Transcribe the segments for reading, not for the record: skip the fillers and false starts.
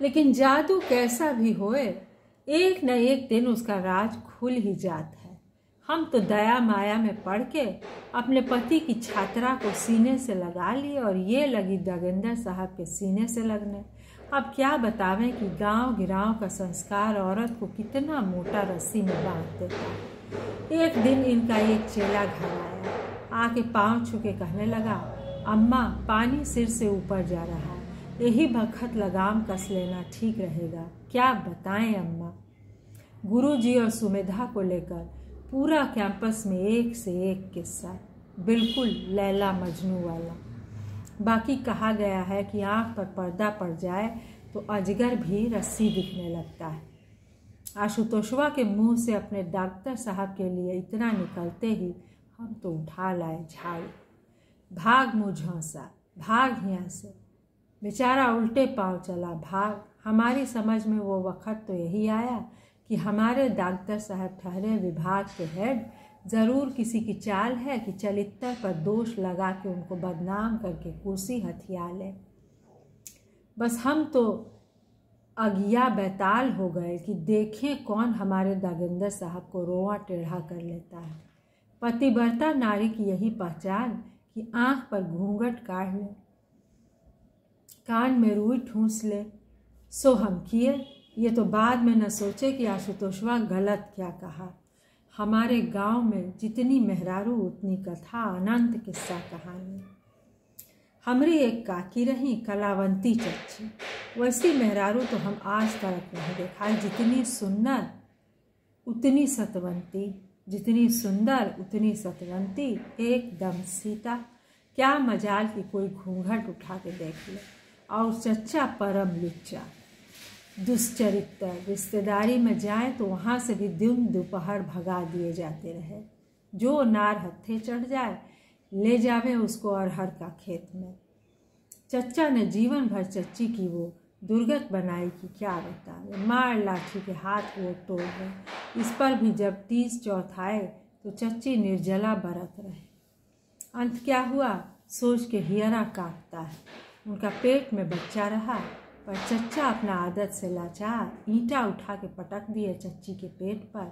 लेकिन जादू कैसा भी होए, एक न एक दिन उसका राज खुल ही जाता है। हम तो दया माया में पड़ के अपने पति की छात्रा को सीने से लगा लिए और ये लगी दगेंद्र साहब के सीने से लगने। अब क्या बतावें कि गांव गिराव का संस्कार औरत को कितना मोटा रस्सी में बांध देता है। एक दिन इनका एक चेला घर आया, आके पाँव छू के कहने लगा, अम्मा पानी सिर से ऊपर जा रहा है, यही बखत लगाम कस लेना ठीक रहेगा। क्या बताएं अम्मा। गुरुजी और सुमेधा को लेकर पूरा कैंपस में एक से एक किस्सा, बिल्कुल लैला मजनू वाला। बाकी कहा गया है कि आँख पर पर्दा पड़ जाए तो अजगर भी रस्सी दिखने लगता है। आशुतोषवा के मुंह से अपने डॉक्टर साहब के लिए इतना निकलते ही हम तो उठा लाए झाड़ू। भाग मुँह झौंसा, भाग यहाँ से। बेचारा उल्टे पांव चला भाग। हमारी समझ में वो वक्त तो यही आया कि हमारे डॉक्टर साहब ठहरे विभाग के हेड, ज़रूर किसी की चाल है कि चरित्र पर दोष लगा के उनको बदनाम करके कुर्सी हथिया ले। बस हम तो अगिया बैताल हो गए कि देखें कौन हमारे दगेंद्र साहब को रोआ टेढ़ा कर लेता है। पतिव्रता नारी की यही पहचान कि आँख पर घूंघट काढ़ ले, कान में रुई ठूंस ले। सो हम किए। ये तो बाद में न सोचे कि आशुतोषवा गलत क्या कहा। हमारे गांव में जितनी मेहरारू उतनी कथा, अनंत किस्सा कहानी। हमारी एक काकी रही कलावंती चच्ची, वैसी मेहरारू तो हम आज तक नहीं देखा। जितनी सुंदर उतनी सतवंती, जितनी सुंदर उतनी सतवंती, एकदम सीता। क्या मजाल कि कोई घूंघट उठा के देख ले। और चच्चा परम लुच्चा, दुष्चरित्र। रिश्तेदारी में जाए तो वहाँ से भी दिन दोपहर भगा दिए जाते रहे। जो नार हत्थे चढ़ जाए ले जावे उसको अरहर का खेत में। चच्चा ने जीवन भर चच्ची की वो दुर्गत बनाई कि क्या बतावे। मार लाठी के हाथ वो तोड़ गए। इस पर भी जब 30 चौथ आए तो चच्ची निर्जला बरत रहे। अंत क्या हुआ सोच के हियरा कांपता है। उनका पेट में बच्चा रहा, पर चच्चा अपना आदत से लाचार ईंटा उठा के पटक दिए चच्ची के पेट पर।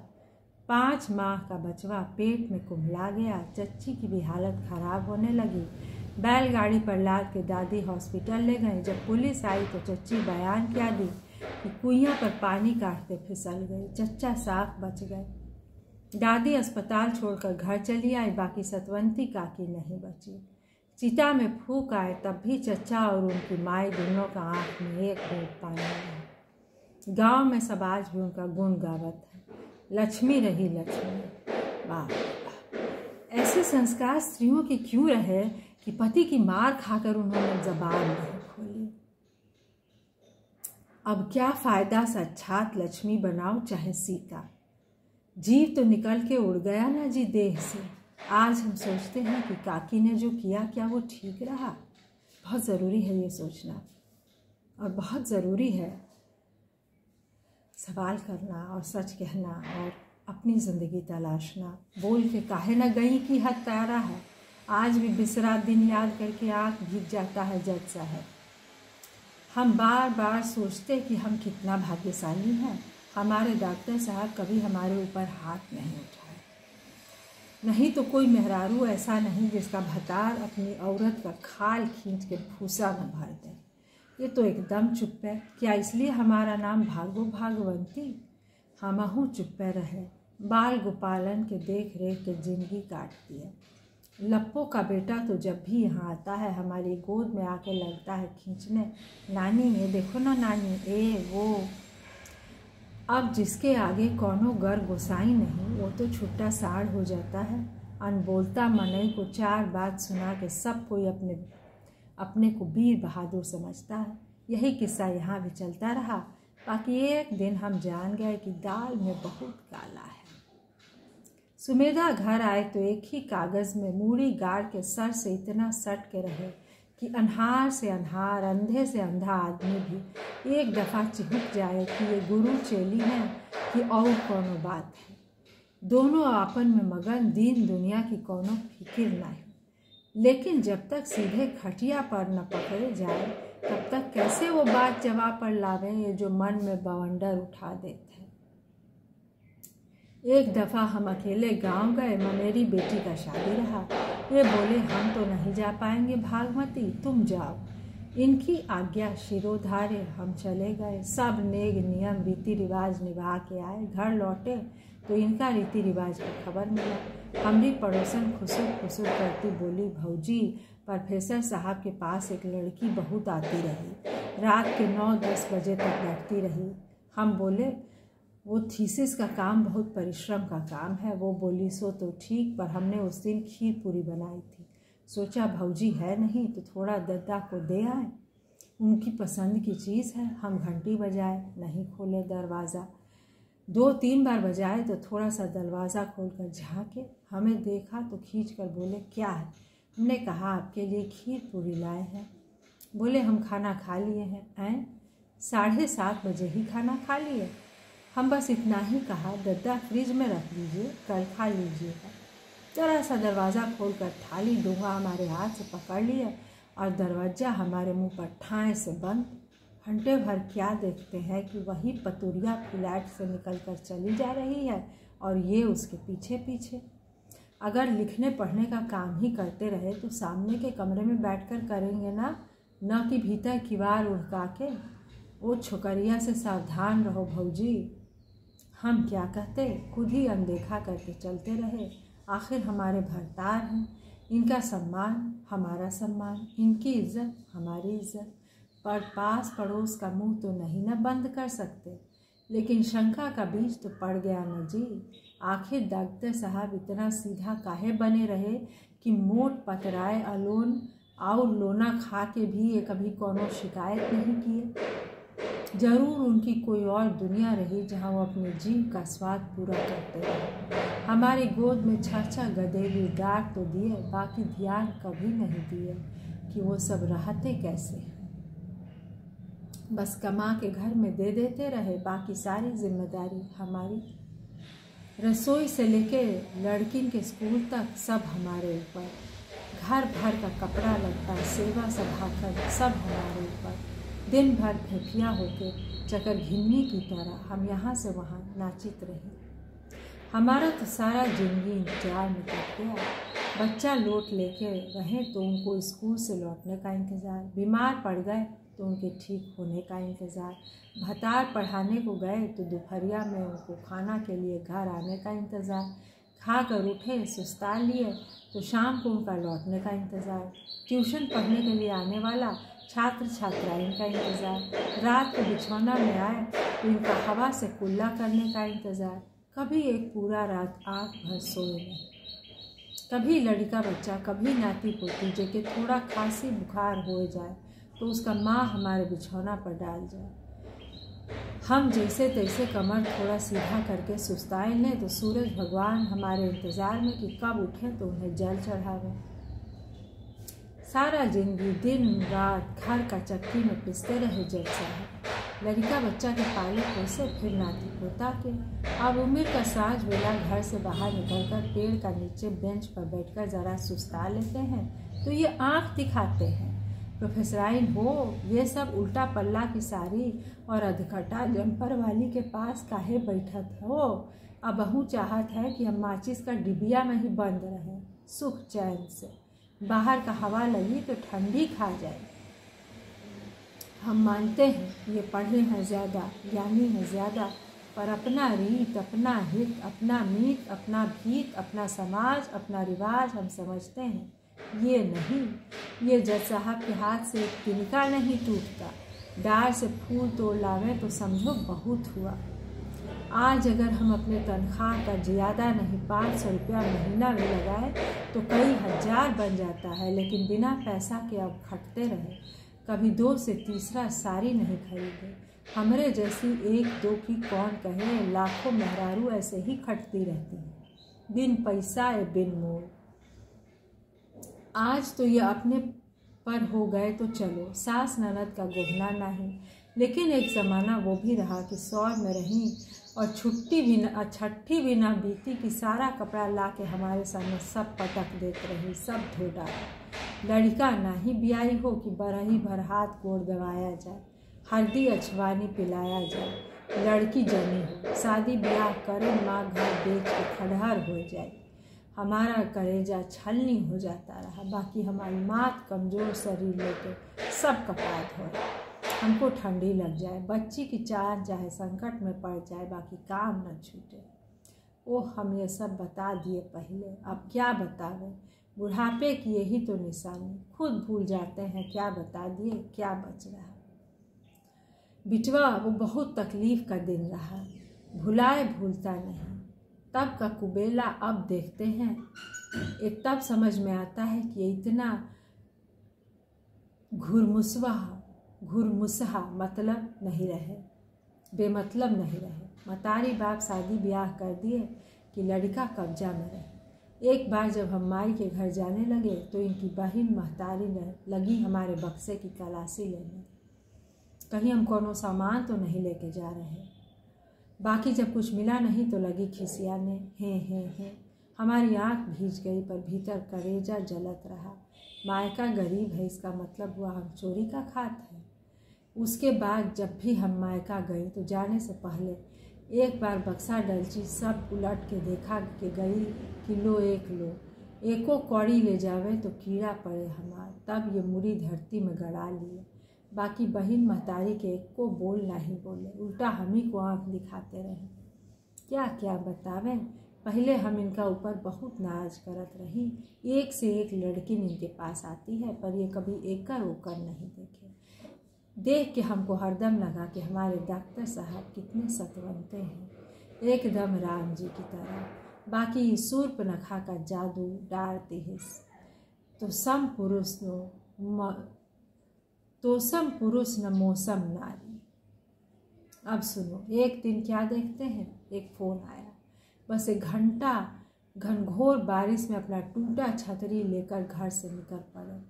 5 माह का बचवा पेट में कुम्हला गया। चच्ची की भी हालत खराब होने लगी। बैलगाड़ी पर लाद के दादी हॉस्पिटल ले गए। जब पुलिस आई तो चच्ची बयान क्या दी कि कुइयां पर पानी काटते फिसल गई। चच्चा साफ बच गए। दादी अस्पताल छोड़कर घर चली आई। बाकी सतवंती काकी नहीं बची। चिता में फूंक आए तब भी चच्चा और उनकी माई दोनों का आँख में एक बूंद पानी रहा। गांव में सब आज भी उनका गुण गावत है, लक्ष्मी रही लक्ष्मी। वाह, ऐसे संस्कार स्त्रियों के क्यों रहे कि पति की मार खाकर उन्होंने जबान नहीं खोली। अब क्या फायदा साक्षात लक्ष्मी बनाओ चाहे सीता, जीव तो निकल के उड़ गया ना जी देह से। आज हम सोचते हैं कि काकी ने जो किया क्या वो ठीक रहा। बहुत ज़रूरी है ये सोचना, और बहुत ज़रूरी है सवाल करना और सच कहना और अपनी ज़िंदगी तलाशना। बोल के काहे न गई की हद तारा है। आज भी बिसरा दिन याद करके आँख भीग जाता है जज साहब। हम बार बार सोचते कि हम कितना भाग्यशाली हैं। हमारे डॉक्टर साहब कभी हमारे ऊपर हाथ नहीं उठाए। नहीं तो कोई मेहरारू ऐसा नहीं जिसका भतार अपनी औरत का खाल खींच के भूसा में भर दे। ये तो एकदम चुप है। क्या इसलिए हमारा नाम भागो भागवंती? हमहू चुप्पे रहे। बाल गोपालन के देख रेख के जिंदगी काट दिए। लप्पो का बेटा तो जब भी यहाँ आता है हमारी गोद में आके लगता है खींचने, नानी ये देखो ना नानी, ए वो। अब जिसके आगे कौनो गर गोसाई नहीं वो तो छुट्टा साड़ हो जाता है। अनबोलता मनई को 4 बात सुना के सब कोई अपने को वीर बहादुर समझता है। यही किस्सा यहाँ भी चलता रहा। बाकी एक दिन हम जान गए कि दाल में बहुत काला है। सुमेधा घर आए तो एक ही कागज़ में मूड़ी गाड़ के सर से इतना सट के रहे कि अनहार से अनहार, अंधे से अंधा आदमी भी एक दफ़ा चिहुक जाए कि ये गुरु चेली है कि और कोनो बात है। दोनों आपन में मगन, दीन दुनिया की कोनो फिक्र ना हो। लेकिन जब तक सीधे खटिया पर न पकड़े जाए तब तक कैसे वो बात जवाब पर लावें ये जो मन में बवंडर उठा देते हैं। एक दफ़ा हम अकेले गांव गए, ममेरी बेटी का शादी रहा। ये बोले हम तो नहीं जा पाएंगे भागमती, तुम जाओ। इनकी आज्ञा शिरोधार्य हम चले गए। सब नेग नियम रीति रिवाज निभा के आए। घर लौटे तो इनका रीति रिवाज की खबर मिला। हमारी पड़ोसन खुसुर खुसुर करती बोली, भौजी प्रोफेसर साहब के पास एक लड़की बहुत आती रही, रात के 9-10 बजे तक बैठती रही। हम बोले वो थीसिस का काम बहुत परिश्रम का काम है। वो बोली सो तो ठीक, पर हमने उस दिन खीर पूरी बनाई थी। सोचा भौजी है नहीं तो थोड़ा दद्दा को दे आए, उनकी पसंद की चीज़ है। हम घंटी बजाए, नहीं खोले दरवाज़ा। 2-3 बार बजाए तो थोड़ा सा दरवाज़ा खोलकर झाँके, हमें देखा तो खींच कर बोले क्या है। हमने कहा आपके लिए खीर पूरी लाए हैं। बोले हम खाना खा लिए हैं। 7:30 बजे ही खाना खा लिए। हम बस इतना ही कहा, दद्दा फ्रिज में रख लीजिए, कल खा लीजिएगा। जरा सा दरवाज़ा खोलकर थाली डूंगा हमारे हाथ से पकड़ लिया और दरवाज़ा हमारे मुंह पर ठाएँ से बंद। घंटे भर क्या देखते हैं कि वही पतुरिया फ्लैट से निकलकर चली जा रही है और ये उसके पीछे पीछे। अगर लिखने पढ़ने का काम ही करते रहे तो सामने के कमरे में बैठकर करेंगे ना, न कि भीतर किवाड़ उड़का के। वो छोकरिया से सावधान रहो भौजी। हम क्या कहते, खुद ही अनदेखा करके चलते रहे। आखिर हमारे भरतार हैं, इनका सम्मान हमारा सम्मान, इनकी इज्जत हमारी इज्जत। पर पास पड़ोस का मुंह तो नहीं न बंद कर सकते। लेकिन शंका का बीज तो पड़ गया न जी। आखिर डॉक्टर साहब इतना सीधा काहे बने रहे कि मोट पतराए अलोन और लोना खा के भी ये कभी कोनो शिकायत नहीं किए। जरूर उनकी कोई और दुनिया रही जहाँ वो अपने जीव का स्वाद पूरा करते रहे। हमारी गोद में 6 गधेली डांट तो दिए, बाकी ध्यान कभी नहीं दिए कि वो सब रहते कैसे हैं। बस कमा के घर में दे देते रहे, बाकी सारी जिम्मेदारी हमारी। रसोई से लेके लड़किन के स्कूल तक सब हमारे ऊपर। घर भर का कपड़ा लत्ता, सेवा सभाकर सब हमारे ऊपर। दिन भर फेफिया होके चकर घिन्नी की तरह हम यहाँ से वहाँ नाचित रहे। हमारा तो सारा जिंदगी इंतजार में कट गया। बच्चा लौट लेके रहे तो उनको स्कूल से लौटने का इंतज़ार, बीमार पड़ गए तो उनके ठीक होने का इंतज़ार, भतार पढ़ाने को गए तो दोपहरिया में उनको खाना के लिए घर आने का इंतज़ार, खा कर उठे सुस्ता लिए तो शाम को उनका लौटने का इंतज़ार, ट्यूशन पढ़ने के लिए आने वाला छात्र छात्राएं का इंतज़ार, रात को बिछौना में आए तो इनका हवा से कुल्ला करने का इंतज़ार। कभी एक पूरा रात आँख भर सोए नहीं। कभी लड़का बच्चा, कभी नाती पोती जेके थोड़ा खांसी बुखार हो जाए तो उसका माँ हमारे बिछौना पर डाल जाए। हम जैसे तैसे कमर थोड़ा सीधा करके सुस्ताए लें तो सूरज भगवान हमारे इंतज़ार में कि कब उठें तो उन्हें जल चढ़ावें। सारा जिंदगी दिन रात घर का चक्की में पिसते रहे जज साहब। लड़का बच्चा के पाले पोसे, फिर नाती पोता के। अब उम्र का साँझ वेला घर से बाहर निकलकर पेड़ का नीचे बेंच पर बैठकर ज़रा सुस्ता लेते हैं तो ये आँख दिखाते हैं, प्रोफेसराइन हो ये सब उल्टा पल्ला की साड़ी और अधकटा जम्पर वाली के पास काहे बैठत हो। अब बहु चाहत है कि हम माचिस का डिबिया में ही बंद रहें सुख चैन से। बाहर का हवा लगी तो ठंडी खा जाए। हम मानते हैं ये पढ़े हैं ज़्यादा, ज्ञानी हैं ज़्यादा, पर अपना रीत, अपना हित, अपना मीत, अपना भीत, अपना समाज, अपना रिवाज हम समझते हैं। ये नहीं, ये जज साहब के हाथ से एक तिनका नहीं टूटता। डार से फूल तोड़ लावें तो समझो बहुत हुआ। आज अगर हम अपने तनख्वाह का ज़्यादा नहीं 500 रुपया महीना भी लगाए तो कई हजार बन जाता है, लेकिन बिना पैसा के अब खटते रहे, कभी 2 से तीसरा साड़ी नहीं खरीदे। हमरे जैसी 1-2 की कौन कहे, लाखों मेहरारू ऐसे ही खटती रहती हैं बिन पैसा ए बिन मोल। आज तो ये अपने पर हो गए तो चलो, सास ननद का गोभना नहीं, लेकिन एक ज़माना वो भी रहा कि सौर में रहीं और छठी भी ना बीती कि सारा कपड़ा ला के हमारे सामने सब पटक देते रही, सब धो डाला। लड़का ना ही ब्याई हो कि बरही भर हाथ गोड़ दबाया जाए, हल्दी अछवानी पिलाया जाए। लड़की जनी हो, शादी ब्याह करे, माँ घर बेच के खड़हर हो जाए। हमारा कलेजा छलनी हो जाता रहा, बाकी हमारी मात कमज़ोर शरीर लेके सब कपात हो। हमको ठंडी लग जाए, बच्ची की चाह चाहे संकट में पड़ जाए, बाकी काम न छूटे। ओह, हम ये सब बता दिए पहले, अब क्या बतावें। बुढ़ापे की यही तो निशानी, खुद भूल जाते हैं क्या बता दिए, क्या बच रहा। बिटवा वो बहुत तकलीफ़ का दिन रहा, भुलाए भूलता नहीं। तब का कुबेला अब देखते हैं, एक तब समझ में आता है कि ये इतना घुरमुसहा मतलब नहीं रहे, बेमतलब नहीं रहे। मतारी बाप शादी ब्याह कर दिए कि लड़का कब्जा में रहे। एक बार जब हम माई के घर जाने लगे तो इनकी बहन महतारी ने लगी हमारे बक्से की तलाशी लेने, कहीं हम कोनो सामान तो नहीं लेके जा रहे। बाकी जब कुछ मिला नहीं तो लगी खिसियाने, हैं। हमारी आँख भीज गई, पर भीतर कलेजा जलत रहा। मायका गरीब है, इसका मतलब हुआ हम चोरी का खात है। उसके बाद जब भी हम मायका गई तो जाने से पहले एक बार बक्सा डलची सब उलट के देखा कि गई किलो एक लो, एको कौड़ी ले जावे तो कीड़ा पड़े हमार। तब ये मुड़ी धरती में गड़ा लिए। बाकी बहन महतारी के एक को बोल नहीं बोले, उल्टा हम ही को आँख दिखाते रहे। क्या क्या बतावें। पहले हम इनका ऊपर बहुत नाज करत रही, एक से एक लड़की इनके पास आती है, पर ये कभी एकर ओकर नहीं देखे। देख के हमको हरदम लगा कि हमारे डॉक्टर साहब कितने सतवंते हैं, एकदम राम जी की तरह। बाकी सूर्पनखा का जादू डारती हिस तो सम पुरुष न मौसम नारी। अब सुनो, एक दिन क्या देखते हैं, एक फ़ोन आया। बस एक घंटा घनघोर बारिश में अपना टूटा छतरी लेकर घर से निकल पड़े।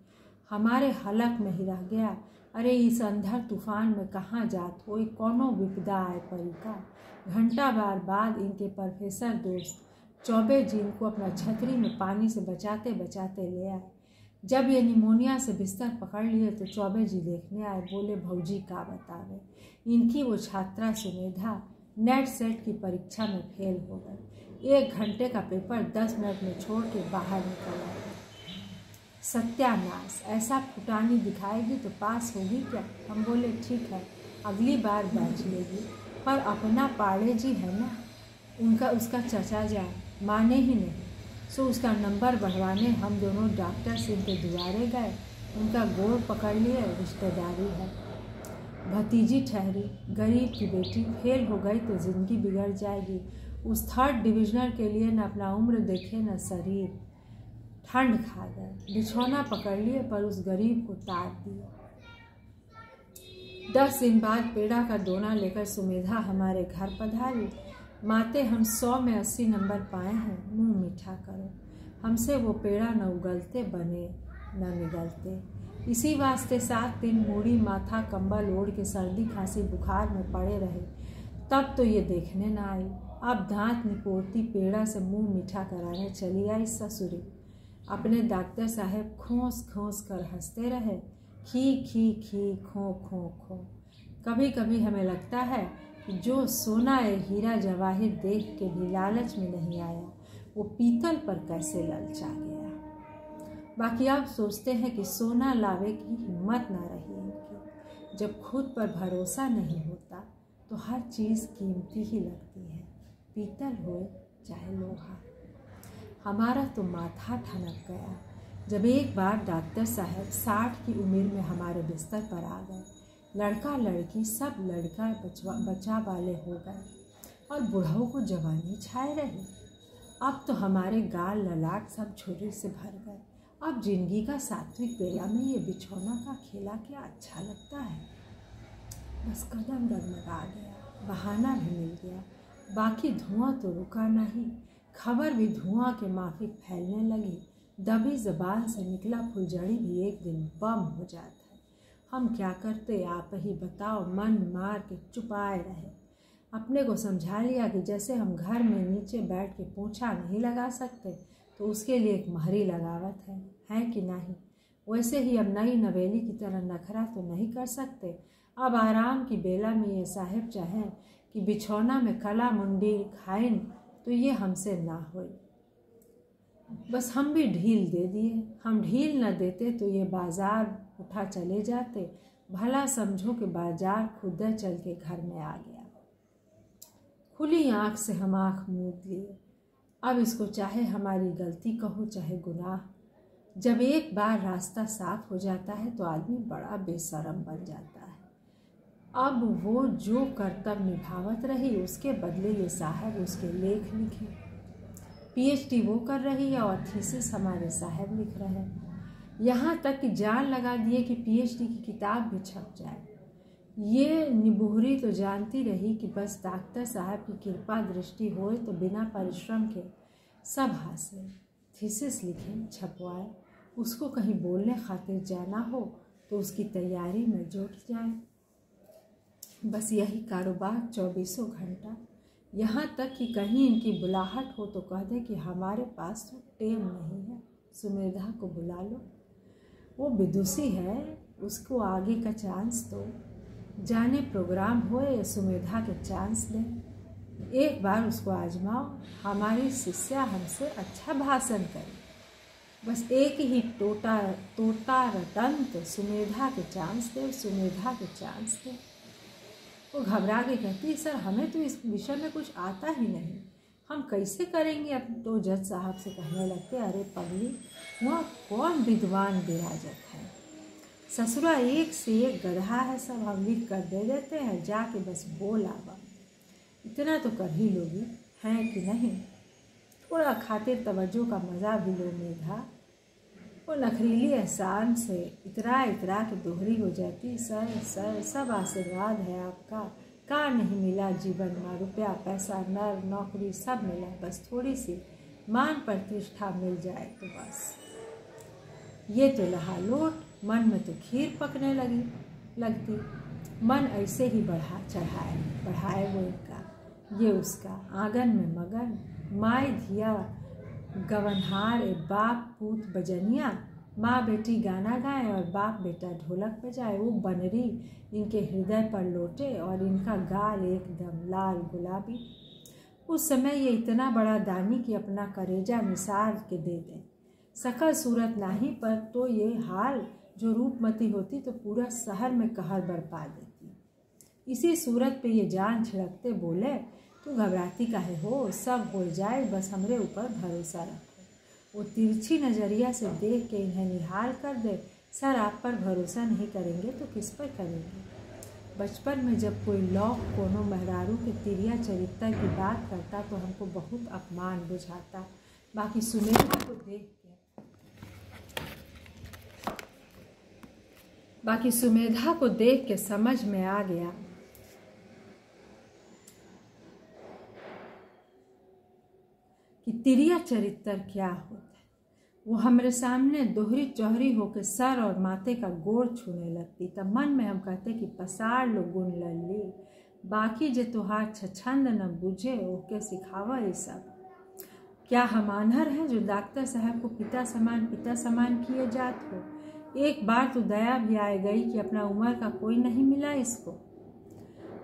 हमारे हलक में ही रह गया, अरे इस अंधर तूफान में कहाँ जात हो, कोनो विपदा आए परी का। घंटा बार बाद इनके प्रोफेसर दोस्त चौबे जी इनको अपना छतरी में पानी से बचाते बचाते ले आए। जब ये निमोनिया से बिस्तर पकड़ लिए तो चौबे जी देखने आए, बोले भौजी का बतावे, इनकी वो छात्रा सुमेधा नेट सेट की परीक्षा में फेल हो गई। 1 घंटे का पेपर 10 मिनट में छोड़ के बाहर निकल आए। सत्यानाश, ऐसा फुटानी दिखाएगी तो पास होगी क्या। हम बोले ठीक है, अगली बार बैच लेगी, पर अपना पाड़े जी है ना, उसका चचा जाए माने ही नहीं। सो उसका नंबर बढ़वाने हम दोनों डॉक्टर से इनके दुआरे गए, उनका गोड़ पकड़ लिए, रिश्तेदारी है। भतीजी ठहरी, गरीब की बेटी, फेल हो गई तो ज़िंदगी बिगड़ जाएगी। उस 3rd डिविजनल के लिए न अपना उम्र देखे न शरीर। ठंड खा गए, बिछौना पकड़ लिए, पर उस गरीब को तार दिया। 10 दिन बाद पेड़ा का दोना लेकर सुमेधा हमारे घर पधारी। माते हम 100 में 80 नंबर पाए हैं, मुँह मीठा करो। हमसे वो पेड़ा न उगलते बने न निगलते। इसी वास्ते 7 दिन मूड़ी माथा कंबल ओढ़ के सर्दी खांसी बुखार में पड़े रहे। तब तो ये देखने न आई। अब दांत निपोड़ती पेड़ा से मुंह मीठा कराने चली आई ससुरी। अपने डॉक्टर साहब खोस खोस कर हंसते रहे, खी खी खी खो खो खो। कभी कभी हमें लगता है कि जो सोना या हीरा जवाहिर देख के भी लालच में नहीं आया, वो पीतल पर कैसे ललचा गया। बाकी आप सोचते हैं कि सोना लावे की हिम्मत ना रही इनकी। जब खुद पर भरोसा नहीं होता तो हर चीज़ कीमती ही लगती है, पीतल हो चाहे लोहा। हमारा तो माथा ठनक गया जब एक बार डॉक्टर साहब 60 की उम्र में हमारे बिस्तर पर आ गए। लड़का लड़की सब लड़का बच्चा वाले हो गए और बूढ़ों को जवानी छाए रही। अब तो हमारे गाल ललाट सब झुर्री से भर गए। अब जिंदगी का सात्विक बेला में ये बिछौना का खेला क्या अच्छा लगता है। बस कदम डगमगा गया, बहाना भी मिल गया। बाकी धुआं तो रुका नहीं, खबर भी धुआं के माफिक फैलने लगी। दबी जबान से निकला फुलझड़ी भी एक दिन बम हो जाता है। हम क्या करते आप ही बताओ। मन मार के चुपाए रहे। अपने को समझा लिया कि जैसे हम घर में नीचे बैठ के पोछा नहीं लगा सकते तो उसके लिए एक महरी लगावत है कि नहीं। वैसे ही अब नई नवेली की तरह नखरा तो नहीं कर सकते। अब आराम की बेला में ये साहेब चाहें कि बिछौना में कला मुंडी खाइन तो ये हमसे ना होई। बस हम भी ढील दे दिए। हम ढील न देते तो ये बाजार उठा चले जाते। भला समझो कि बाजार खुद चल के घर में आ गया। खुली आंख से हम आंख मूंद लिए। अब इसको चाहे हमारी गलती कहो चाहे गुनाह, जब एक बार रास्ता साफ हो जाता है तो आदमी बड़ा बेशरम बन जाता है। अब वो जो कर्तव्य निभावत रही उसके बदले ये साहब उसके लेख लिखे। पीएचडी वो कर रही है और थीसिस हमारे साहब लिख रहे हैं। यहाँ तक कि जान लगा दिए कि पीएचडी की किताब भी छप जाए। ये निबुहरी तो जानती रही कि बस डॉक्टर साहब की कृपा दृष्टि होए तो बिना परिश्रम के सब हासिल। थीसिस लिखें, छपवाए, उसको कहीं बोलने खातिर जाना हो तो उसकी तैयारी में जुट जाए। बस यही कारोबार 24 घंटा। यहाँ तक कि कहीं इनकी बुलाहट हो तो कह दे कि हमारे पास तो टेम नहीं है, सुमेधा को बुला लो। वो विदुषी है, उसको आगे का चांस दो। जाने प्रोग्राम होए या सुमेधा के चांस दें। एक बार उसको आजमाओ। हमारी शिष्या हमसे अच्छा भाषण करे। बस एक ही तोता रटंत सुमेधा के चांस दे, सुमेधा के चांस दे। वो घबरा के कहती, सर हमें तो इस विषय में कुछ आता ही नहीं, हम कैसे करेंगे। अब तो जज साहब से कहने लगते, अरे पगली, वहाँ कौन विद्वान विराजत है, ससुरा एक से एक गधा है, सब हम लिख कर दे देते हैं, जाके बस बोल आवा। इतना तो कर ही लोगी, हैं कि नहीं। थोड़ा खातिर तवज्जो का मज़ा भी लो मेधा। वो नखरीली एहसान से इतरा इतरा के दोहरी हो जाती, सर सर सब आशीर्वाद है आपका, का नहीं मिला जीवन में, रुपया पैसा नर नौकरी सब मिला, बस थोड़ी सी मान प्रतिष्ठा मिल जाए तो बस। ये तो लहा लोट, मन में तो खीर पकने लगती। मन ऐसे ही बढ़ाए वो इनका, ये उसका, आंगन में मगन, माय धिया गवनहार, ए बाप पूत बजनिया, माँ बेटी गाना गाए और बाप बेटा ढोलक बजाए। वो बनरी इनके हृदय पर लौटे और इनका गाल एकदम लाल गुलाबी। उस समय ये इतना बड़ा दानी कि अपना करेजा निसार के दे दे। सकल सूरत नहीं पर तो ये हाल जो रूपमती होती तो पूरा शहर में कहर बरपा देती। इसी सूरत पे ये जान छिड़कते बोले, तू घबराती काहे हो, सब हो जाए, बस हमरे ऊपर भरोसा रखो। वो तिरछी नज़रिया से देख के इन्हें निहाल कर दे, सर आप पर भरोसा नहीं करेंगे तो किस पर करेंगे। बचपन में जब कोई लौक कोनो मेहरारू के तिरिया चरित्र की बात करता तो हमको बहुत अपमान बुझाता। बाकी सुमेधा को देख के समझ में आ गया कि तिरिया चरित्र क्या होता है। वो हमारे सामने दोहरी चौहरी होकर सर और माथे का गोड़ छूने लगती, तब मन में हम कहते कि पसार लो गुण लल्ली, बाकी जे तुहार छछंद न बुझे ओके सिखावा ये सब। क्या हम आन्हर हैं जो डॉक्टर साहब को पिता समान किए जात हो। एक बार तो दया भी आ गई कि अपना उम्र का कोई नहीं मिला इसको।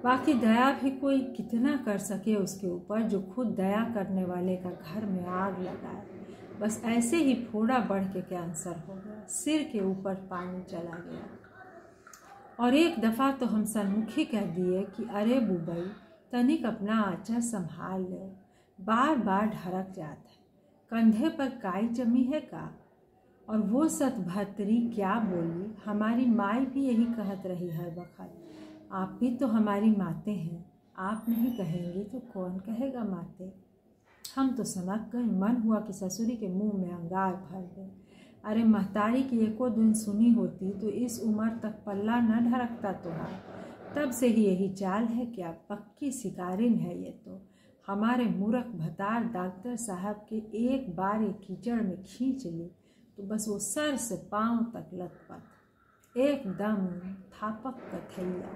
बाकी दया भी कोई कितना कर सके उसके ऊपर जो खुद दया करने वाले का घर में आग लगाए। बस ऐसे ही फोड़ा बढ़ के कैंसर हो गया, सिर के ऊपर पानी चला गया। और एक दफ़ा तो हम सन्मुखी कह दिए कि अरे बुबई तनिक अपना आँचल संभाल ले, बार बार ढरक जाता है, कंधे पर काई जमी है का। और वो सतभत्री क्या बोली, हमारी माई भी यही कहत रही हर वक्त, आप भी तो हमारी माते हैं, आप नहीं कहेंगी तो कौन कहेगा माते। हम तो सनक गए, मन हुआ कि ससुरी के मुंह में अंगार भर दे। अरे महतारी की एको दिन सुनी होती तो इस उम्र तक पल्ला न ढरकता तुहार। तब से ही यही चाल है क्या, पक्की शिकारिन है ये तो। हमारे मूर्ख भतार डॉक्टर साहब के एक बार ये कीचड़ में खींच ली तो बस वो सर से पांव तक लथपथ, एकदम थापक कथैया,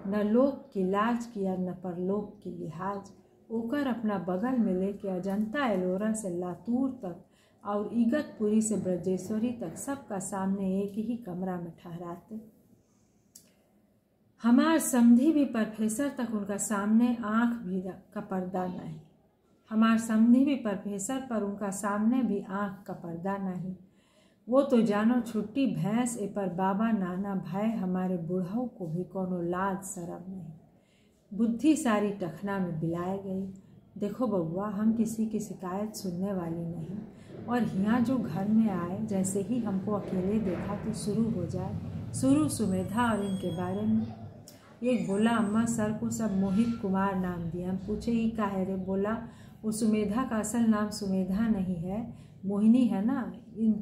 न लोक की लाज किया न परलोक की लिहाज। ओकर अपना बगल में लेके अजंता एलोरा से लातूर तक और इगतपुरी से ब्रजेश्वरी तक सबका सामने एक ही कमरा में ठहराते। हमार समधी भी प्रोफेसर तक उनका सामने आंख भी का पर्दा नहीं। हमार समधी भी प्रोफेसर पर उनका सामने भी आंख का पर्दा नहीं। वो तो जानो छुट्टी भैंस ए पर बाबा नाना भय हमारे बुढ़ऊ को भी कोनो लाज शरम नहीं। बुद्धि सारी टखना में बिलाए गई। देखो बबुआ, हम किसी की शिकायत सुनने वाली नहीं, और यहाँ जो घर में आए जैसे ही हमको अकेले देखा तो शुरू हो जाए शुरू सुमेधा और इनके बारे में। एक बोला, अम्मा सर को सब मोहित कुमार नाम दिया। हम पूछे ही का है रे? बोला, वो सुमेधा का असल नाम सुमेधा नहीं है, मोहिनी है ना,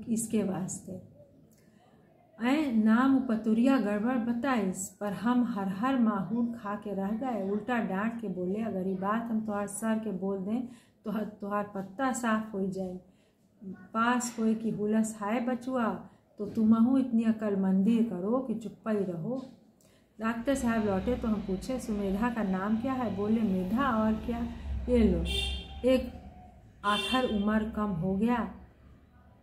इसके वास्ते। नाम पतुरिया गड़बड़ बताइस, पर हम हर माहूर खा के रह गए। उल्टा डांट के बोले, अगर ये बात हम तुम्हार सर के बोल दें तो तुम्हार पत्ता साफ हो जाए। पास होए कि हुलस हाय बचुआ, तो तुमहू इतनी अकलमंदी करो कि चुप्पा ही रहो। डॉक्टर साहब लौटे तो हम पूछे, सुमेधा का नाम क्या है? बोले, मेधा। और क्या? ये लो, एक आखिर उम्र कम हो गया,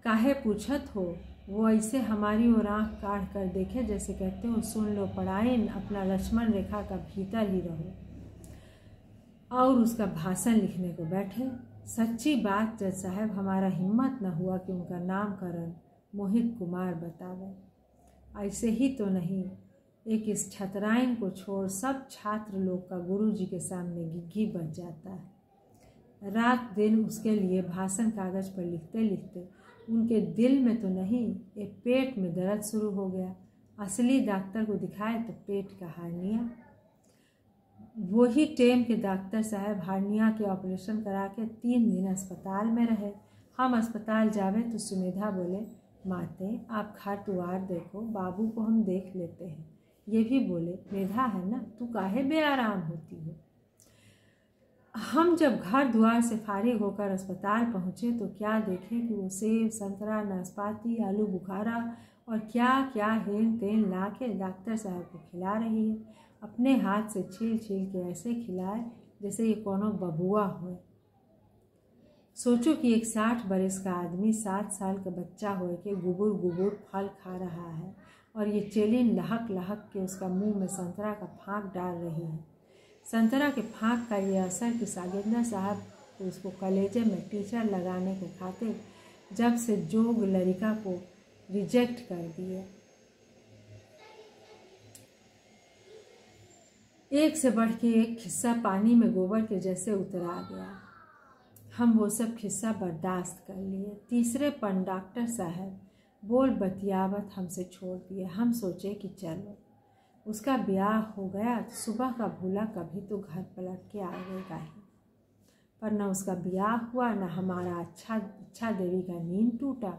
काहे पूछत हो? वो ऐसे हमारी ओर आँख काढ़ कर देखे जैसे कहते हो, सुन लो पढ़ाइन, अपना लक्ष्मण रेखा का भीतर ही रहो। और उसका भाषण लिखने को बैठे। सच्ची बात जज साहब, हमारा हिम्मत न हुआ कि उनका नामकरण मोहित कुमार बतावे। ऐसे ही तो नहीं, एक इस छतराइन को छोड़ सब छात्र लोग का गुरुजी के सामने घिघी बच जाता है। रात दिन उसके लिए भाषण कागज पर लिखते लिखते उनके दिल में तो नहीं, एक पेट में दर्द शुरू हो गया। असली डॉक्टर को दिखाए तो पेट का हार्निया। वही टेम के डॉक्टर साहब हार्निया के ऑपरेशन करा के 3 दिन अस्पताल में रहे। हम अस्पताल जावे तो सुमेधा बोले, माते आप घर द्वार देखो, बाबू को हम देख लेते हैं। ये भी बोले, मेधा है ना, तू काहे बेआराम होती हो। हम जब घर द्वार से फारिग होकर अस्पताल पहुँचे तो क्या देखे कि वो सेब, संतरा, नाशपाती, आलू बुखारा और क्या क्या हेन तेन ला के डॉक्टर साहब को खिला रही है। अपने हाथ से छील छील के ऐसे खिलाए जैसे ये कोनो बबुआ हो। सोचो कि एक 60 बरस का आदमी 7 साल का बच्चा हो के गुबुर गुबुर फल खा रहा है, और ये चेलिन लहक लहक के उसका मुंह में संतरा का फाँक डाल रही है। संतरा के फाँक का ये असर कि सागिंदा साहब को उसको कलेजे में टीचर लगाने के खातिर जब से जोग लड़िका को रिजेक्ट कर दिए। एक से बढ़ के एक खिस्सा पानी में गोबर के जैसे उतरा गया। हम वो सब खिस्सा बर्दाश्त कर लिए। तीसरे पन डॉक्टर साहब बोल बतियावत हमसे छोड़ दिए। हम सोचे कि चलो, उसका ब्याह हो गया तो सुबह का भूला कभी तो घर पलट के आएगा ही। पर न उसका ब्याह हुआ, न हमारा अच्छा देवी का नींद टूटा।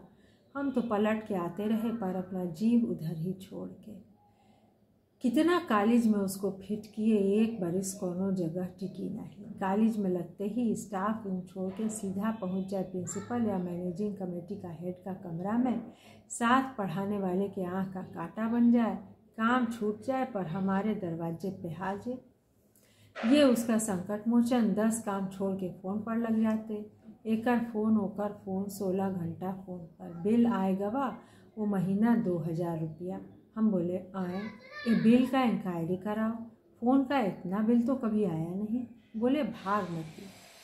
हम तो पलट के आते रहे, पर अपना जीव उधर ही छोड़ के। कितना कॉलेज में उसको फिट किए, एक बरिस कोनो जगह टिकी नहीं। कॉलेज में लगते ही स्टाफ रूम छोड़ के सीधा पहुंच जाए प्रिंसिपल या मैनेजिंग कमेटी का हेड का कमरा में। साथ पढ़ाने वाले के आँख का कांटा बन जाए, काम छूट जाए, पर हमारे दरवाजे पे हाजिर। ये उसका संकट मोचन। 10 काम छोड़ के फ़ोन पर लग जाते। एकर फ़ोन ओकर फ़ोन, 16 घंटा फ़ोन पर। बिल आए गवा वो महीना 2000 रुपया। हम बोले, आए ये बिल का इंक्वायरी कराओ, फ़ोन का इतना बिल तो कभी आया नहीं। बोले, भाग मत,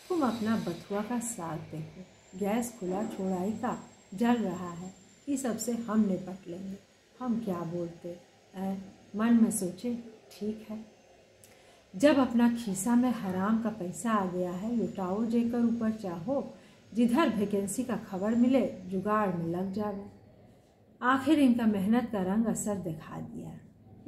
तुम अपना बथुआ का साग देखो, गैस खुला छोड़ाई का जल रहा है, इस सब से हम निपट लेंगे। हम क्या बोलते, मन में सोचे, ठीक है, जब अपना खीसा में हराम का पैसा आ गया है, लुटाओ जेकर ऊपर चाहो, जिधर वैकेंसी का खबर मिले जुगाड़ में लग जाओ। आखिर इनका मेहनत का रंग असर दिखा दिया।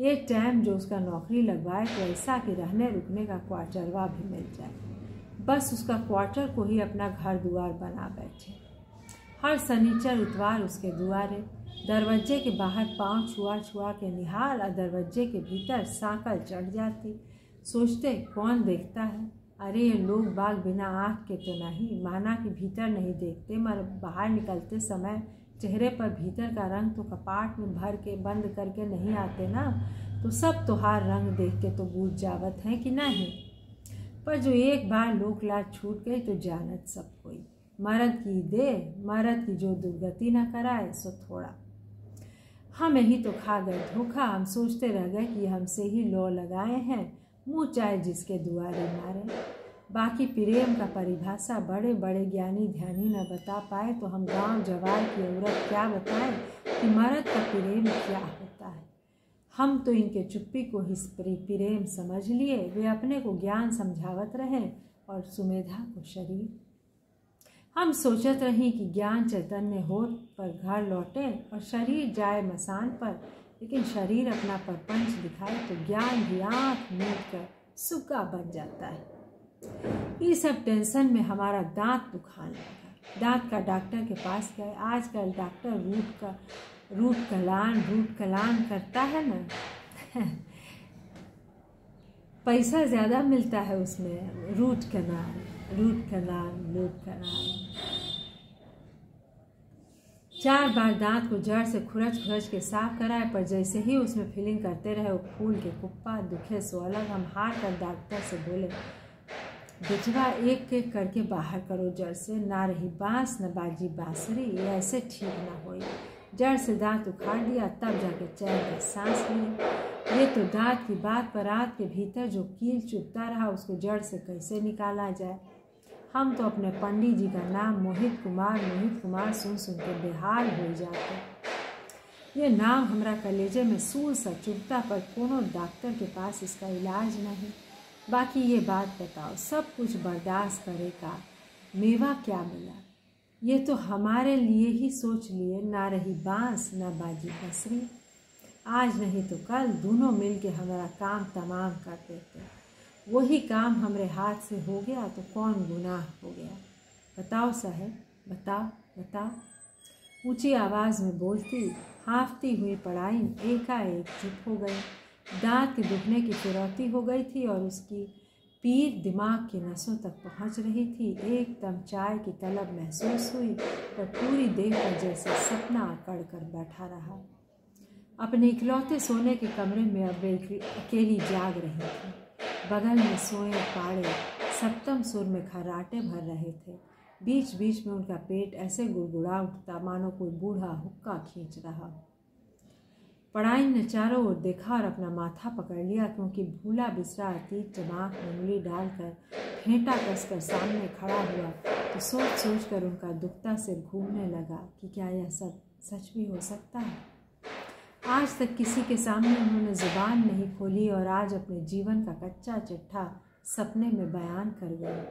एक टाइम जो उसका नौकरी लगवाए तो ऐसा कि रहने रुकने का क्वार्टरवा भी मिल जाए। बस उसका क्वार्टर को ही अपना घर दुआर बना बैठे। हर शनिचर इतवार उसके दुआरे, दरवाजे के बाहर पाँव छुआ छुआ के निहाल, और दरवाजे के भीतर सांकल चढ़ जाती। सोचते, कौन देखता है? अरे ये लोग बाग बिना आँख के तो नहीं, माना कि भीतर नहीं देखते, मगर बाहर निकलते समय चेहरे पर भीतर का रंग तो कपाट में भर के बंद करके नहीं आते ना, तो सब तोहार रंग देख के तो बूझ जावत हैं कि नहीं। पर जो एक बार लोक लाज छूट गई तो जानत सब कोई। मर्द की दे, मर्द की जो दुर्गति न कराए सो थोड़ा। हम यही तो खा गए धोखा, हम सोचते रह गए कि हमसे ही लौ लगाए हैं, मुँह चाहे जिसके दुआरे मारे। बाकी प्रेम का परिभाषा बड़े बड़े ज्ञानी ध्यानी न बता पाए तो हम गांव जवार की औरत क्या बताएं कि मर्द का प्रेम क्या होता है। हम तो इनके चुप्पी को ही प्रेम समझ लिए। वे अपने को ज्ञान समझावत रहे और सुमेधा को शरीर। हम सोचत रही कि ज्ञान चैतन्य हो पर घर लौटे और शरीर जाए मसान पर, लेकिन शरीर अपना परपंच दिखाए तो ज्ञान भी आँख मूंद कर सुक्का बन जाता है। इस सब टेंशन में हमारा दांत दुखाने लगा। दांत का डॉक्टर के पास गए। आजकल डॉक्टर रूट कलान करता है ना पैसा ज़्यादा मिलता है उसमें। Root canal. 4 बार दांत को जड़ से खुरच के साफ कराए, पर जैसे ही उसमें फिलिंग करते रहे वो फूल के कुप्पा दुखे सो अलग। हम हार कर डॉक्टर से बोले, बिचवा एक एक करके बाहर करो जड़ से, ना रही बांस न बाजी बांसुरी, ऐसे ठीक ना होई। जड़ से दांत उखाड़ दिया, तब जाके चैन का सांस लिए। ये तो दांत की बात पर आंत के भीतर जो कील चुभता रहा उसको जड़ से कैसे निकाला जाए। हम तो अपने पंडित जी का नाम मोहित कुमार सुन के बेहाल हो जाते। ये नाम हमरा कलेजे में सूल सा चुभता, पर कोनो डॉक्टर के पास इसका इलाज नहीं। बाकी ये बात बताओ, सब कुछ बर्दाश्त करे का मेवा क्या मिला? ये तो हमारे लिए ही सोच लिए, ना रही बांस ना बाजी बसरी। आज नहीं तो कल दोनों मिल के हमारा काम तमाम कर देते। वही काम हमरे हाथ से हो गया तो कौन गुनाह हो गया? बताओ साहब, बताओ। ऊंची आवाज़ में बोलती हाँफती हुई पढ़ाइन एकाएक चुप हो गई। दांत के दुखने की फिरौती हो गई थी और उसकी पीर दिमाग की नसों तक पहुंच रही थी। एकदम चाय की तलब महसूस हुई, पर पूरी देह पर जैसे सपना अकड़ कर बैठा रहा। अपने इकलौते सोने के कमरे में अब अकेली जाग रही थी। बगल में सोए पाड़े सप्तम सुर में खर्राटे भर रहे थे। बीच बीच में उनका पेट ऐसे गुड़गुड़ा उठता मानो कोई बूढ़ा हुक्का खींच रहा हो। पढ़ाइन ने चारों ओर देखा और अपना माथा पकड़ लिया, क्योंकि भूला बिसरा अतीत दिमाग में उंगली डालकर फेंटा कसकर सामने खड़ा हुआ तो सोच कर उनका दुखता सिर घूमने लगा कि क्या यह सब सच भी हो सकता है। आज तक किसी के सामने उन्होंने जुबान नहीं खोली और आज अपने जीवन का कच्चा चिट्ठा सपने में बयान कर गए।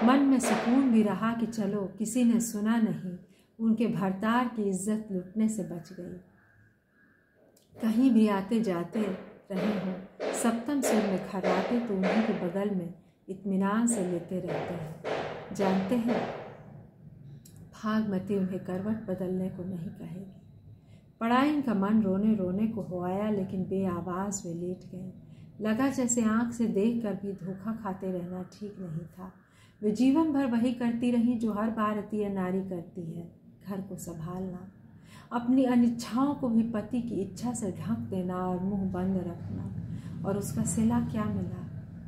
मन में सुकून भी रहा कि चलो किसी ने सुना नहीं, उनके भरतार की इज्जत लुटने से बच गई। कहीं भी आते जाते रहे हों, सप्तम सुर में खर्राटे तो उन्हीं के बगल में इत्मीनान से लेते रहते हैं। जानते हैं, भागमती उन्हें करवट बदलने को नहीं कहेगी। पढ़ाइन का मन रोने रोने को हो आया, लेकिन बेआवाज वे लेट गए। लगा जैसे आंख से देखकर भी धोखा खाते रहना ठीक नहीं था। वे जीवन भर वही करती रहीं जो हर भारतीय नारी करती है, घर को संभालना, अपनी अनिच्छाओं को भी पति की इच्छा से ढक देना और मुंह बंद रखना। और उसका सिला क्या मिला?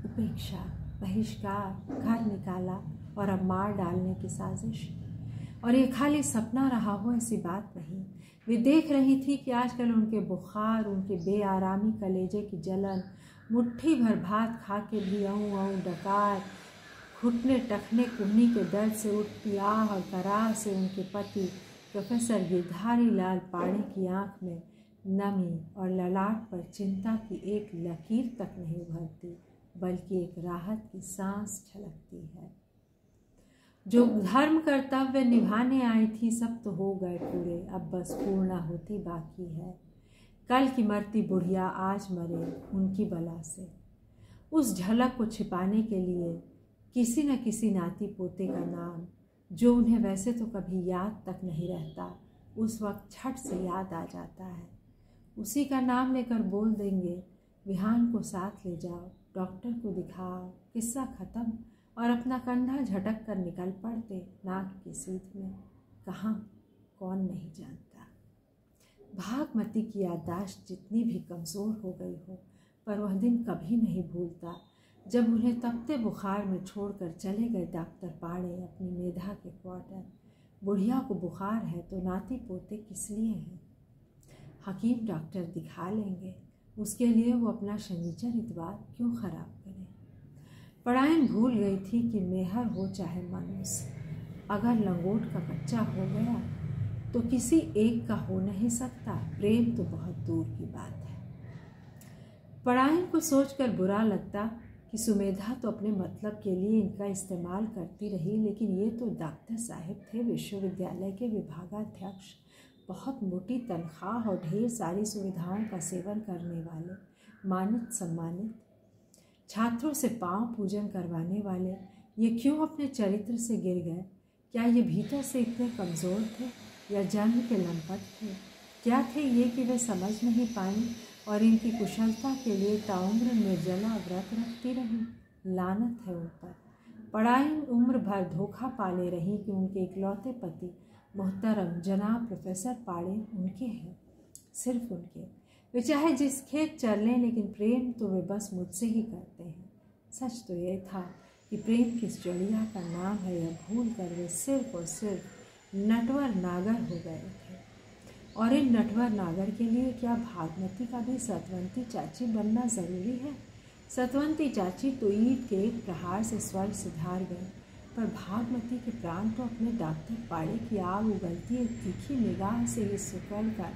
उपेक्षा, बहिष्कार, घर निकाला और अब मार डालने की साजिश। और ये खाली सपना रहा हो ऐसी बात नहीं। वे देख रही थी कि आजकल उनके बुखार, उनके बेआरामी, कलेजे की जलन, मुट्ठी भर भात खा के भी अऊं डकार, घुटने टखने कुहनी के दर्द से उठती आह और कराह से उनके पति प्रोफेसर गिरधारी लाल पाड़े की आंख में नमी और ललाट पर चिंता की एक लकीर तक नहीं उभरती, बल्कि एक राहत की सांस छलकती है। जो धर्म कर्तव्य निभाने आई थी सब तो हो गए पूरे, अब बस पूर्णा होती बाकी है। कल की मरती बुढ़िया आज मरे उनकी बला से। उस झलक को छिपाने के लिए किसी न किसी नाती पोते का नाम, जो उन्हें वैसे तो कभी याद तक नहीं रहता, उस वक्त झट से याद आ जाता है। उसी का नाम लेकर बोल देंगे, विहान को साथ ले जाओ, डॉक्टर को दिखाओ, किस्सा खत्म, और अपना कंधा झटक कर निकल पड़ते नाक की सीध में। कहाँ, कौन नहीं जानता। भागमती की याददाश्त जितनी भी कमज़ोर हो गई हो, पर वह दिन कभी नहीं भूलता जब उन्हें तपते बुखार में छोड़कर चले गए डॉक्टर पाड़े अपनी मेधा के क्वार्टर। बुढ़िया को बुखार है तो नाती पोते किस लिए हैं? हकीम डॉक्टर दिखा लेंगे, उसके लिए वो अपना शनिचर इतवार क्यों खराब करें? परायण भूल गई थी कि मेहर हो चाहे मनुष्य, अगर लंगोट का बच्चा हो गया तो किसी एक का हो नहीं सकता, प्रेम तो बहुत दूर की बात है। परायण को सोचकर बुरा लगता कि सुमेधा तो अपने मतलब के लिए इनका इस्तेमाल करती रही, लेकिन ये तो डॉक्टर साहब थे, विश्वविद्यालय के विभागाध्यक्ष, बहुत मोटी तनख्वाह और ढेर सारी सुविधाओं का सेवन करने वाले, मानित सम्मानित, छात्रों से पांव पूजन करवाने वाले। ये क्यों अपने चरित्र से गिर गए? क्या ये भीतर से इतने कमज़ोर थे या जन्म के लंपट थे? क्या थे ये कि वे समझ नहीं पाई और इनकी कुशलता के लिए ताउम्र निर्जला व्रत रखती रही? लानत है उन पर। परायण उम्र भर धोखा पाले रही कि उनके इकलौते पति मोहतरम जनाब प्रोफेसर पाड़े उनके हैं, सिर्फ उनके। वे चाहे जिस खेत चल लें, लेकिन प्रेम तो वे बस मुझसे ही करते हैं। सच तो ये था कि प्रेम किस चिड़िया का नाम है, यह भूल कर वे सिर्फ और सिर्फ नटवर नागर हो गए थे। और इन नटवर नागर के लिए क्या भागमती का भी सतवंती चाची बनना ज़रूरी है? सतवंती चाची तो ईंट के एक प्रहार से स्वर्ग सिधार गए, पर भागमती के प्राण तो अपने डॉक्टर पाड़े की आग उगलती एक तीखी निगाह से ही सुकड़ कर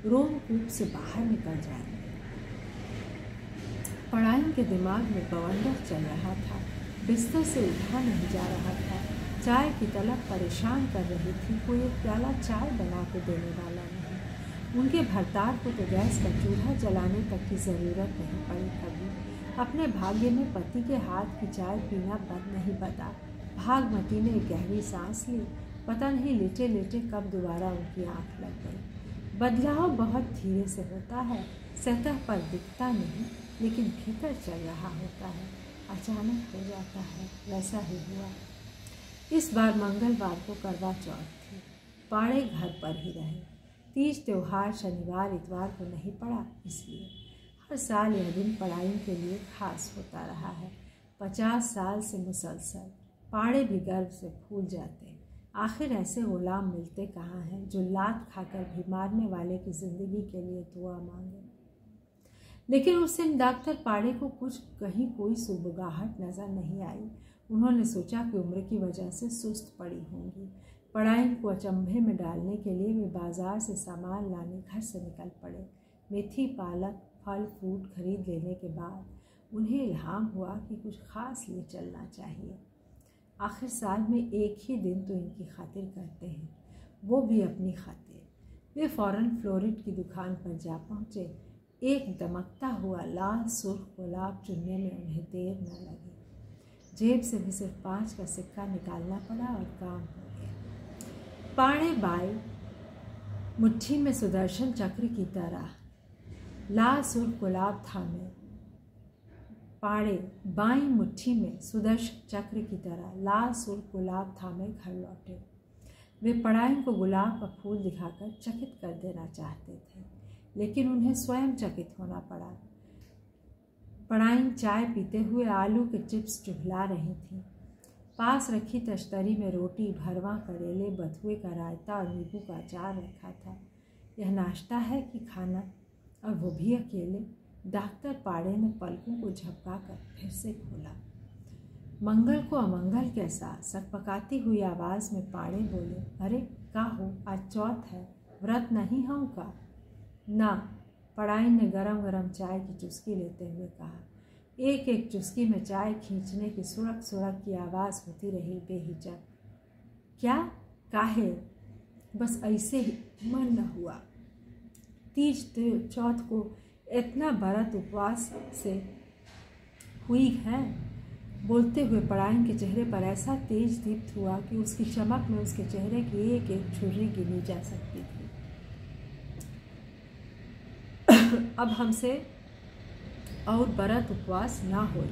रोमकूप से बाहर निकल जाएंगे। परायण के दिमाग में बवंडर चल रहा था, बिस्तर से उठा नहीं जा रहा था, चाय की तलब परेशान कर रही थी। कोई एक प्याला चाय बना के देने वाला नहीं। उनके भरतार को तो गैस का चूल्हा जलाने तक की ज़रूरत नहीं पड़ी कभी। अपने भाग्य में पति के हाथ की चाय पीना बंद नहीं बता। भागमती ने एक गहरी सांस ली। पता नहीं लेटे लेटे कब दोबारा उनकी आँख लग गई। बदलाव बहुत धीरे से होता है, सतह पर दिखता नहीं, लेकिन भीतर चल रहा होता है, अचानक हो जाता है। वैसा ही हुआ। इस बार मंगलवार को करवा चौथ थी। पाड़े घर पर ही रहे। तीज त्यौहार शनिवार इतवार को नहीं पड़ा, इसलिए हर साल यह दिन परायण के लिए खास होता रहा है। 50 साल से मुसलसल। पाड़े भी गर्व से फूल जाते। आखिर ऐसे गुलाम मिलते कहाँ हैं जो लात खाकर भी मारने वाले की ज़िंदगी के लिए दुआ मांगे। लेकिन उस दिन डॉक्टर पाड़े को कुछ कहीं कोई सुबगाहट नज़र नहीं आई। उन्होंने सोचा कि उम्र की वजह से सुस्त पड़ी होंगी। परायण को अचंभे में डालने के लिए वे बाजार से सामान लाने घर से निकल पड़े। मेथी, पालक, फल फ्रूट खरीद लेने के बाद उन्हें इल्हाम हुआ कि कुछ खास लिए चलना चाहिए। आखिर साल में एक ही दिन तो इनकी खातिर करते हैं, वो भी अपनी खातिर। वे फ़ौरन फ्लोरिड की दुकान पर जा पहुँचे। एक दमकता हुआ लाल सुर्ख गुलाब चुनने में उन्हें देर न लगी। जेब से भी सिर्फ 5 का सिक्का निकालना पड़ा और काम हो गया। पाड़े बाई मुट्ठी में सुदर्शन चक्र की तरह लाल सुर्ख गुलाब थामे, पाड़े बाई मुट्ठी में सुदर्शन चक्र की तरह लाल सुर्ख गुलाब थामे घर लौटे। वे परायण को गुलाब का फूल दिखाकर चकित कर देना चाहते थे, लेकिन उन्हें स्वयं चकित होना पड़ा। परायण चाय पीते हुए आलू के चिप्स चुभला रही थीं। पास रखी तश्तरी में रोटी, भरवा, करेले, बथुए का रायता और नींबू का अचार रखा था। यह नाश्ता है कि खाना, और वो भी अकेले? डॉक्टर पाड़े ने पलकों को झपकाकर फिर से खोला। मंगल को अमंगल कैसा? सकपकाती हुई आवाज़ में पाड़े बोले, अरे का हो, आज चौथ है, व्रत नहीं हूँ का? ना, परायण ने गरम गरम चाय की चुस्की लेते हुए कहा। एक एक चुस्की में चाय खींचने की सुड़क सुड़क की आवाज़ होती रही बेहिचक। क्या? काहे? बस ऐसे ही मन न हुआ। तीज चौथ को इतना व्रत उपवास से हुई है। बोलते हुए परायण के चेहरे पर ऐसा तेज दीप्त हुआ कि उसकी चमक में उसके चेहरे की एक एक झुर्री गिनी जा सकती थी। अब हमसे और व्रत उपवास ना हो।